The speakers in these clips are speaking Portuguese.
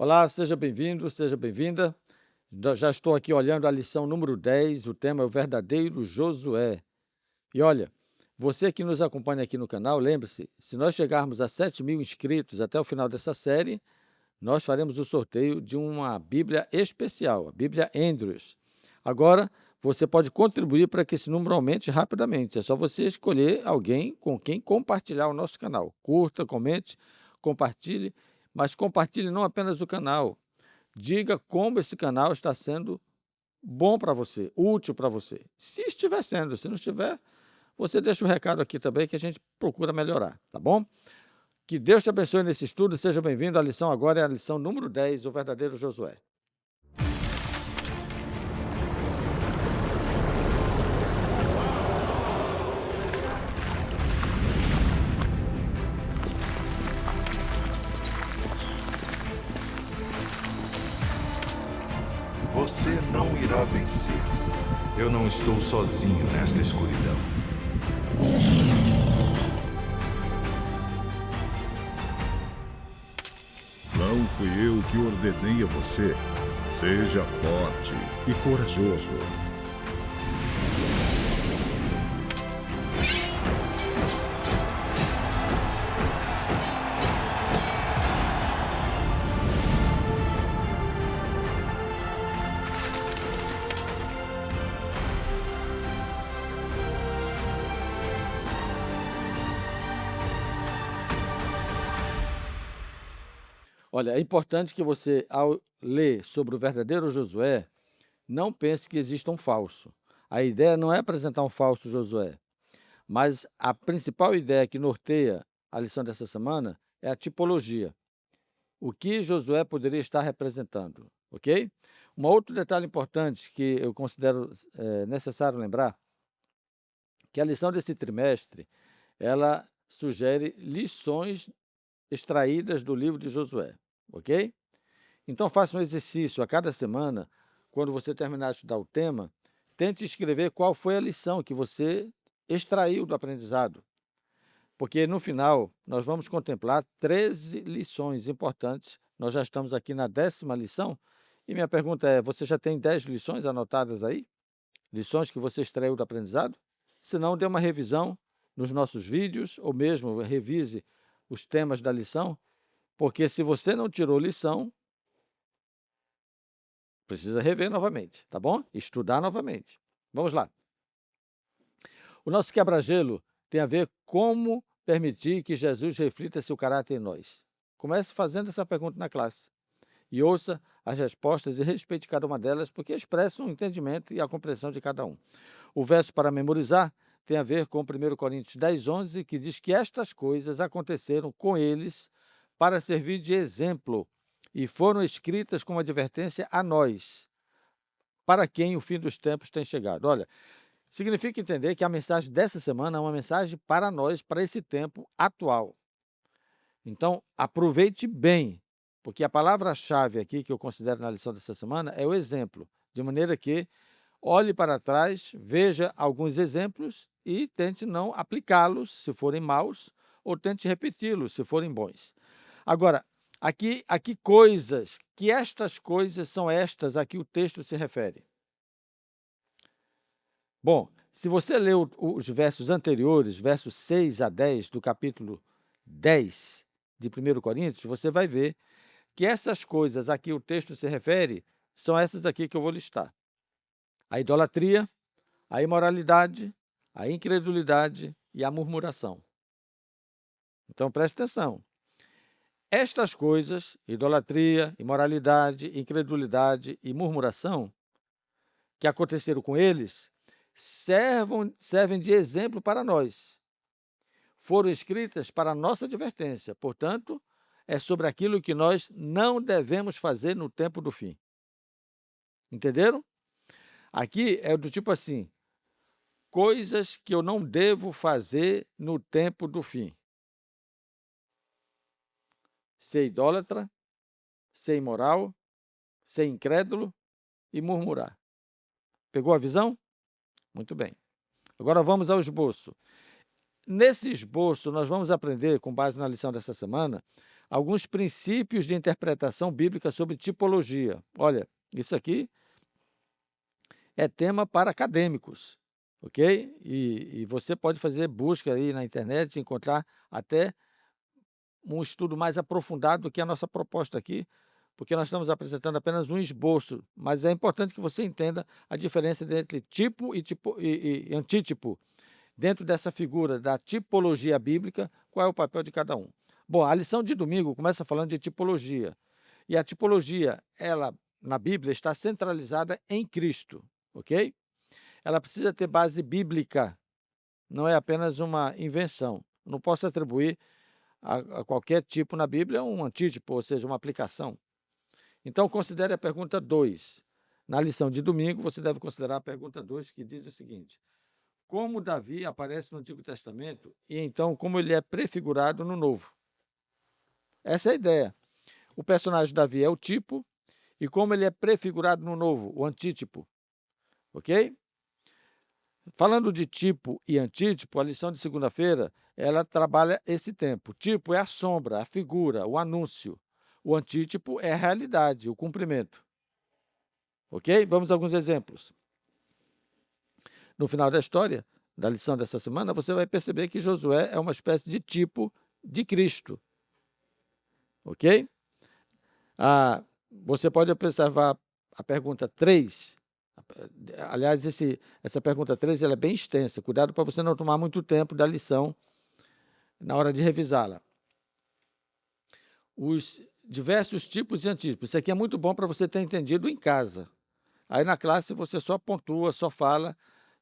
Olá, seja bem-vindo, seja bem-vinda. Já estou aqui olhando a lição número 10. O tema é o verdadeiro Josué. E olha, você que nos acompanha aqui no canal, lembre-se, se nós chegarmos a 7.000 inscritos até o final dessa série, nós faremos o sorteio de uma Bíblia especial, a Bíblia Andrews. Agora, você pode contribuir para que esse número aumente rapidamente. É só você escolher alguém com quem compartilhar o nosso canal. Curta, comente, compartilhe, mas compartilhe não apenas o canal. Diga como esse canal está sendo bom para você, útil para você. Se estiver sendo, se não estiver, você deixa o recado aqui também que a gente procura melhorar, tá bom? Que Deus te abençoe nesse estudo, seja bem-vindo. A lição agora é a lição número 10, o verdadeiro Josué. Você não irá vencer. Eu não estou sozinho nesta escuridão. Não fui eu que ordenei a você. Seja forte e corajoso. Olha, é importante que você, ao ler sobre o verdadeiro Josué, não pense que exista um falso. A ideia não é apresentar um falso Josué, mas a principal ideia que norteia a lição dessa semana é a tipologia. O que Josué poderia estar representando, ok? Um outro detalhe importante que eu considero necessário lembrar, que a lição desse trimestre, ela sugere lições extraídas do livro de Josué, ok? Então faça um exercício a cada semana, quando você terminar de estudar o tema, tente escrever qual foi a lição que você extraiu do aprendizado. Porque no final nós vamos contemplar 13 lições importantes. Nós já estamos aqui na 10ª lição. E minha pergunta é, você já tem 10 lições anotadas aí? Lições que você extraiu do aprendizado? Se não, dê uma revisão nos nossos vídeos, ou mesmo revise os temas da lição, porque se você não tirou lição, precisa rever novamente, tá bom? Estudar novamente. Vamos lá. O nosso quebra-gelo tem a ver como permitir que Jesus reflita seu caráter em nós. Comece fazendo essa pergunta na classe e ouça as respostas e respeite cada uma delas, porque expressam o entendimento e a compreensão de cada um. O verso para memorizar tem a ver com 1 Coríntios 10:11, que diz que estas coisas aconteceram com eles para servir de exemplo e foram escritas como advertência a nós, para quem o fim dos tempos tem chegado. Olha, significa entender que a mensagem dessa semana é uma mensagem para nós, para esse tempo atual. Então, aproveite bem, porque a palavra-chave aqui que eu considero na lição dessa semana é o exemplo, de maneira que olhe para trás, veja alguns exemplos e tente não aplicá-los se forem maus, ou tente repeti-los se forem bons. Agora, aqui coisas, que estas coisas são estas a que o texto se refere. Bom, se você leu os versos anteriores, versos 6 a 10 do capítulo 10 de 1 Coríntios, você vai ver que essas coisas a que o texto se refere são essas aqui que eu vou listar. A idolatria, a imoralidade, a incredulidade e a murmuração. Então, preste atenção. Estas coisas, idolatria, imoralidade, incredulidade e murmuração, que aconteceram com eles, servem de exemplo para nós. Foram escritas para a nossa advertência, portanto, é sobre aquilo que nós não devemos fazer no tempo do fim. Entenderam? Aqui é do tipo assim, coisas que eu não devo fazer no tempo do fim. Ser idólatra, ser imoral, ser incrédulo e murmurar. Pegou a visão? Muito bem. Agora vamos ao esboço. Nesse esboço, nós vamos aprender, com base na lição dessa semana, alguns princípios de interpretação bíblica sobre tipologia. Olha, isso aqui é tema para acadêmicos, ok? E você pode fazer busca aí na internet e encontrar até um estudo mais aprofundado do que a nossa proposta aqui, porque nós estamos apresentando apenas um esboço, mas é importante que você entenda a diferença entre tipo e antítipo. Dentro dessa figura da tipologia bíblica, qual é o papel de cada um? Bom, a lição de domingo começa falando de tipologia. E a tipologia, ela, na Bíblia, está centralizada em Cristo, ok? Ela precisa ter base bíblica, não é apenas uma invenção. Não posso atribuir a qualquer tipo na Bíblia um antítipo, ou seja, uma aplicação. Então, considere a pergunta 2. Na lição de domingo, você deve considerar a pergunta 2, que diz o seguinte: como Davi aparece no Antigo Testamento e então como ele é prefigurado no Novo? Essa é a ideia. O personagem Davi é o tipo e como ele é prefigurado no Novo, o antítipo. Ok? Falando de tipo e antítipo, a lição de segunda-feira, ela trabalha esse tempo. Tipo é a sombra, a figura, o anúncio. O antítipo é a realidade, o cumprimento. Ok? Vamos a alguns exemplos. No final da história, da lição dessa semana, você vai perceber que Josué é uma espécie de tipo de Cristo. Ok? Você pode observar a pergunta 3. Aliás, essa pergunta 3 ela é bem extensa. Cuidado para você não tomar muito tempo da lição na hora de revisá-la. Os diversos tipos e antítipos. Isso aqui é muito bom para você ter entendido em casa. Aí na classe você só pontua, só fala,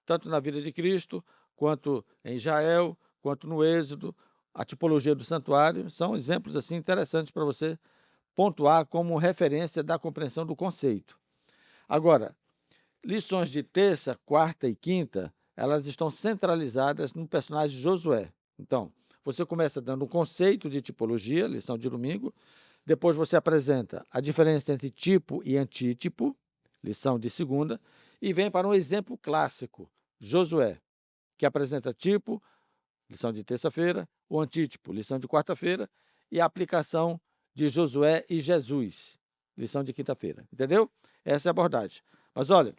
tanto na vida de Cristo, quanto em Israel, quanto no Êxodo, a tipologia do santuário. São exemplos assim interessantes para você pontuar como referência da compreensão do conceito. Agora, lições de terça, quarta e quinta, elas estão centralizadas no personagem Josué. Então, você começa dando um conceito de tipologia, lição de domingo, depois você apresenta a diferença entre tipo e antítipo, lição de segunda, e vem para um exemplo clássico, Josué, que apresenta tipo, lição de terça-feira, o antítipo, lição de quarta-feira, e a aplicação de Josué e Jesus, lição de quinta-feira. Entendeu? Essa é a abordagem. Mas olha,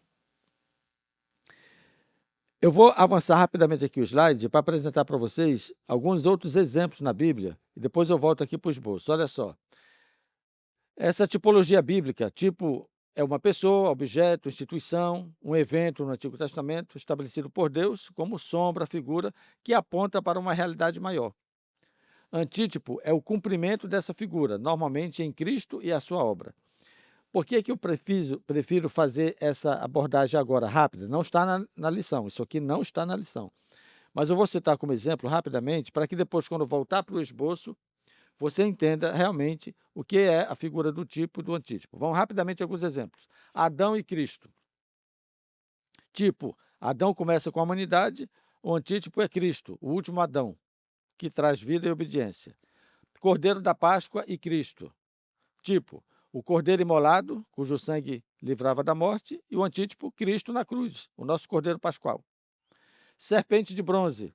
eu vou avançar rapidamente aqui o slide para apresentar para vocês alguns outros exemplos na Bíblia, e depois eu volto aqui para o esboço. Olha só. Essa tipologia bíblica, tipo é uma pessoa, objeto, instituição, um evento no Antigo Testamento estabelecido por Deus como sombra, figura, que aponta para uma realidade maior. Antítipo é o cumprimento dessa figura, normalmente em Cristo e a sua obra. Por que eu prefiro fazer essa abordagem agora, rápida? Não está na lição, isso aqui não está na lição. Mas eu vou citar como exemplo rapidamente, para que depois, quando voltar para o esboço, você entenda realmente o que é a figura do tipo e do antítipo. Vamos rapidamente a alguns exemplos. Adão e Cristo. Tipo, Adão começa com a humanidade, o antítipo é Cristo, o último Adão, que traz vida e obediência. Cordeiro da Páscoa e Cristo. Tipo, o cordeiro imolado, cujo sangue livrava da morte, e o antítipo, Cristo na cruz, o nosso cordeiro pascual. Serpente de bronze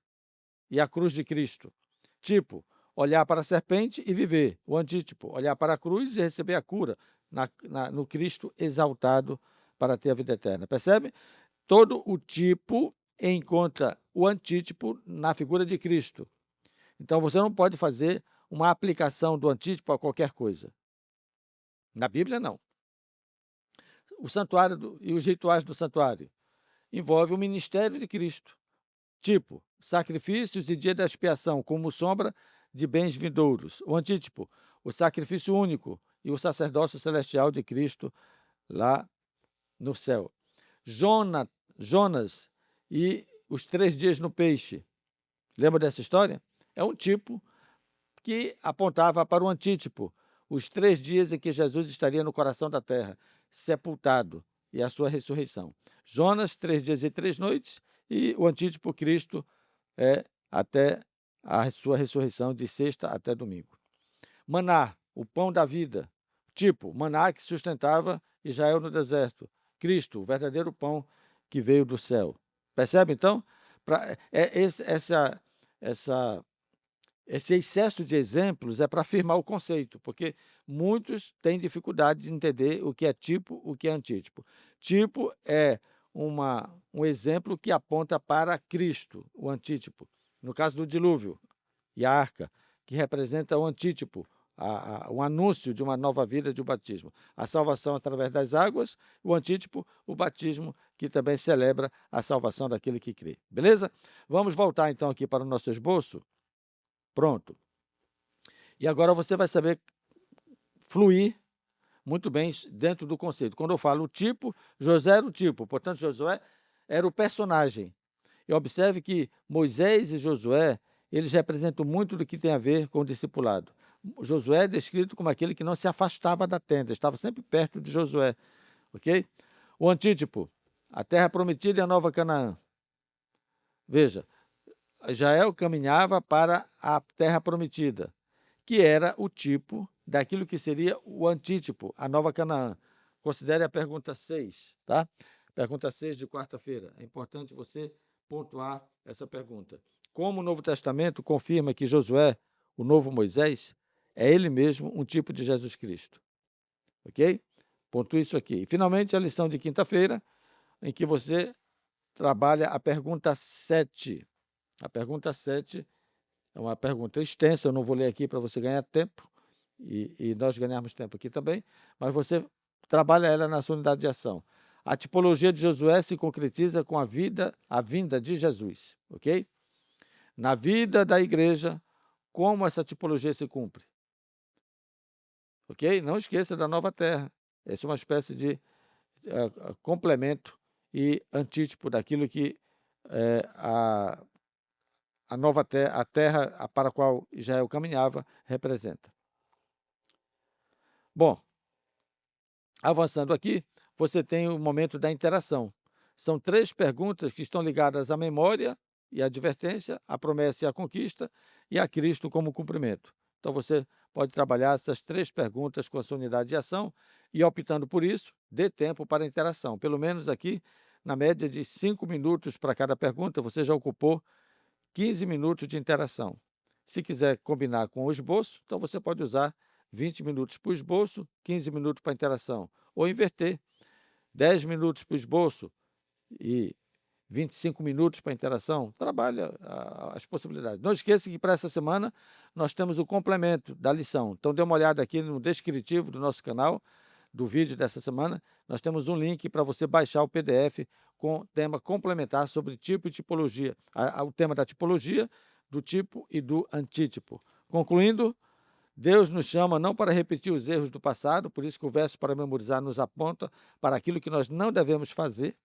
e a cruz de Cristo. Tipo, olhar para a serpente e viver. O antítipo, olhar para a cruz e receber a cura no Cristo exaltado para ter a vida eterna. Percebe? Todo o tipo encontra o antítipo na figura de Cristo. Então, você não pode fazer uma aplicação do antítipo a qualquer coisa. Na Bíblia, não. O santuário e os rituais do santuário envolve o ministério de Cristo. Tipo, sacrifícios e dia da expiação, como sombra de bens vindouros. O antítipo, o sacrifício único e o sacerdócio celestial de Cristo lá no céu. Jonas e os 3 dias no peixe. Lembra dessa história? É um tipo que apontava para o antítipo, os 3 dias em que Jesus estaria no coração da terra, sepultado, e a sua ressurreição. Jonas, 3 dias e 3 noites, e o antítipo Cristo é até a sua ressurreição de sexta até domingo. Maná, o pão da vida. Tipo, maná que sustentava Israel no deserto. Cristo, o verdadeiro pão que veio do céu. Percebe, então? Essa Esse excesso de exemplos é para afirmar o conceito, porque muitos têm dificuldade de entender o que é tipo, o que é antítipo. Tipo é um exemplo que aponta para Cristo, o antítipo. No caso do dilúvio e a arca, que representa o antítipo, o anúncio de uma nova vida de um batismo. A salvação através das águas, o antítipo, o batismo, que também celebra a salvação daquele que crê. Beleza? Vamos voltar então aqui para o nosso esboço. Pronto. E agora você vai saber fluir muito bem dentro do conceito. Quando eu falo o tipo, José era o tipo, portanto, Josué era o personagem. E observe que Moisés e Josué, eles representam muito do que tem a ver com o discipulado. Josué é descrito como aquele que não se afastava da tenda, estava sempre perto de Josué, ok? O antítipo, a terra prometida e a nova Canaã. Veja, Israel caminhava para a terra prometida, que era o tipo daquilo que seria o antítipo, a nova Canaã. Considere a pergunta 6, tá? Pergunta 6 de quarta-feira. É importante você pontuar essa pergunta. Como o Novo Testamento confirma que Josué, o novo Moisés, é ele mesmo um tipo de Jesus Cristo. Ok? Pontue isso aqui. E, finalmente, a lição de quinta-feira, em que você trabalha a pergunta 7. A pergunta 7 é uma pergunta extensa, eu não vou ler aqui para você ganhar tempo, e nós ganharmos tempo aqui também, mas você trabalha ela na sua unidade de ação. A tipologia de Josué se concretiza com a vinda de Jesus, ok? Na vida da igreja, como essa tipologia se cumpre? Ok? Não esqueça da nova terra. Essa é uma espécie de complemento e antítipo daquilo que a nova terra, a terra para a qual Israel caminhava, representa. Bom, avançando aqui, você tem o momento da interação. São 3 perguntas que estão ligadas à memória e à advertência, à promessa e à conquista, e a Cristo como cumprimento. Então, você pode trabalhar essas 3 perguntas com a sua unidade de ação e, optando por isso, dê tempo para a interação. Pelo menos aqui, na média de 5 minutos para cada pergunta, você já ocupou 15 minutos de interação. Se quiser combinar com o esboço, então você pode usar 20 minutos para o esboço, 15 minutos para a interação. Ou inverter, 10 minutos para o esboço e 25 minutos para a interação. Trabalha as possibilidades. Não esqueça que para essa semana nós temos o complemento da lição. Então dê uma olhada aqui no descritivo do nosso canal, do vídeo dessa semana. Nós temos um link para você baixar o PDF com tema complementar sobre tipo e tipologia. O tema da tipologia, do tipo e do antítipo. Concluindo, Deus nos chama não para repetir os erros do passado, por isso que o verso para memorizar nos aponta para aquilo que nós não devemos fazer,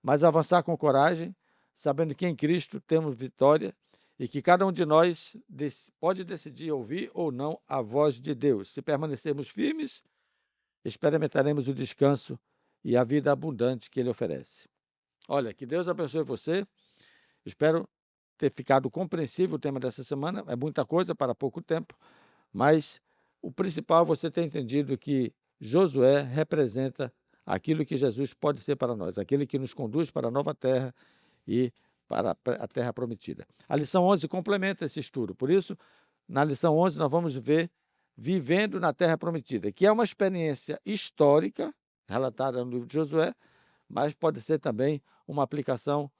mas avançar com coragem, sabendo que em Cristo temos vitória e que cada um de nós pode decidir ouvir ou não a voz de Deus. Se permanecermos firmes, experimentaremos o descanso e a vida abundante que Ele oferece. Olha, que Deus abençoe você. Espero ter ficado compreensível o tema dessa semana. É muita coisa para pouco tempo, mas o principal é você ter entendido que Josué representa aquilo que Jesus pode ser para nós, aquele que nos conduz para a nova terra e para a terra prometida. A lição 11 complementa esse estudo. Por isso, na lição 11 nós vamos ver vivendo na terra prometida, que é uma experiência histórica relatada no livro de Josué, mas pode ser também uma aplicação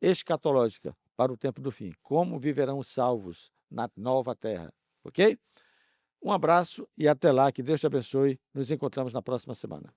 escatológica para o tempo do fim. Como viverão os salvos na nova terra, ok? Um abraço e até lá, que Deus te abençoe. Nos encontramos na próxima semana.